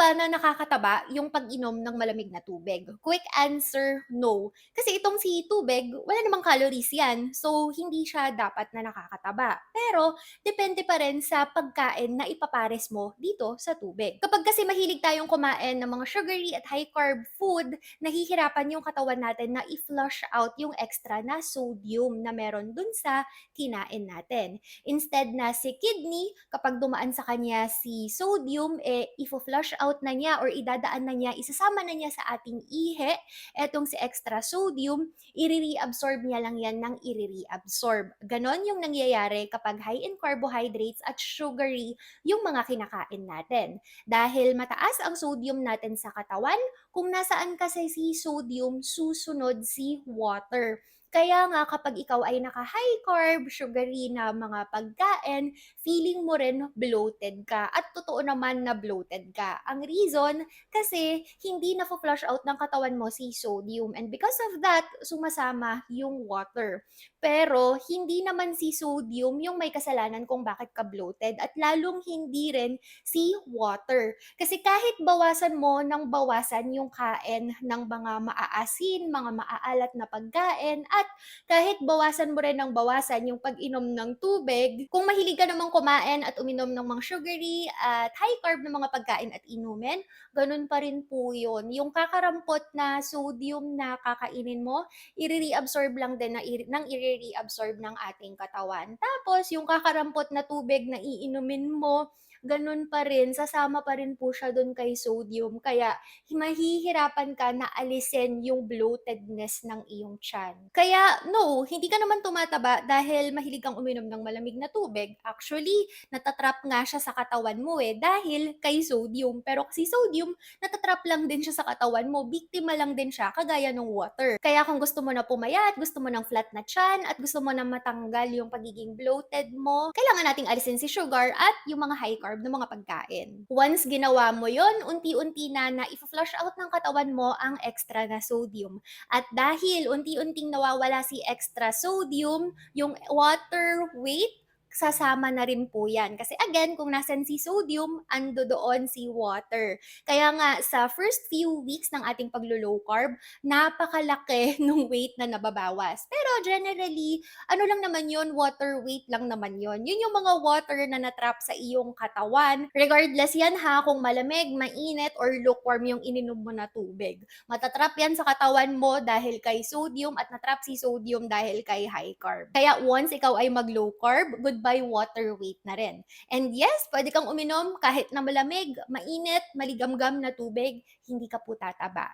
ba na nakakataba yung pag-inom ng malamig na tubig? Quick answer, no. Kasi itong si tubig, wala namang calories yan. So, hindi siya dapat na nakakataba. Pero, depende pa rin sa pagkain na ipapares mo dito sa tubig. Kapag kasi mahilig tayong kumain ng mga sugary at high carb food, nahihirapan yung katawan natin na i-flush out yung extra na sodium na meron dun sa kinain natin. Instead na si kidney, kapag dumaan sa kanya si sodium, ifo-flush out na niya or idadaan na niya, isasama na niya sa ating ihi, etong si extra sodium, i-reabsorb niya lang yan ng i-reabsorb. Ganon yung nangyayari kapag high in carbohydrates at sugary yung mga kinakain natin. Dahil mataas ang sodium natin sa katawan, kung nasaan kasi si sodium, susunod si water. Kaya nga kapag ikaw ay naka-high carb, sugary na mga pagkain, feeling mo rin bloated ka. At totoo naman na bloated ka. Ang reason, kasi hindi na flush out ng katawan mo si sodium. And because of that, sumasama yung water. Pero hindi naman si sodium yung may kasalanan kung bakit ka bloated. At lalong hindi rin si water. Kasi kahit bawasan mo ng bawasan yung kain ng mga maaasin, mga maaalat na pagkain, at kahit bawasan mo rin ng bawasan yung pag-inom ng tubig, kung mahilig ka namang kumain at uminom ng mga sugary at high carb na mga pagkain at inumin, ganun pa rin po yun. Yung kakarampot na sodium na kakainin mo, i-reabsorb lang din ng i-reabsorb ng ating katawan. Tapos, yung kakarampot na tubig na iinumin mo, ganun pa rin, sasama pa rin po siya dun kay sodium. Kaya, mahihirapan ka na alisin yung bloatedness ng iyong tiyan. Kaya, no, hindi ka naman tumataba dahil mahilig kang uminom ng malamig na tubig. Actually, natatrap nga siya sa katawan mo dahil kay sodium. Pero kasi sodium, natatrap lang din siya sa katawan mo. Biktima lang din siya, kagaya ng water. Kaya kung gusto mo na pumayat, gusto mo ng flat na tiyan, at gusto mo na matanggal yung pagiging bloated mo, kailangan nating alisin si sugar at yung mga high carb na mga pagkain. Once ginawa mo yon, unti-unti na i-flush out ng katawan mo ang extra na sodium. At dahil unti-unting nawawala si extra sodium, yung water weight, sasama na rin po yan. Kasi again, kung nasan si sodium, ando doon si water. Kaya nga, sa first few weeks ng ating paglo-low carb, napakalaki nung weight na nababawas. Pero generally, ano lang naman yun, water weight lang naman yun. Yun yung mga water na natrap sa iyong katawan. Regardless yan ha, kung malamig, mainit, or lukewarm yung ininom mo na tubig. Matatrap yan sa katawan mo dahil kay sodium at natrap si sodium dahil kay high carb. Kaya once ikaw ay mag-low carb, goodbye water weight na rin. And yes, pwede kang uminom kahit na malamig, mainit, maligamgam na tubig, hindi ka po tataba.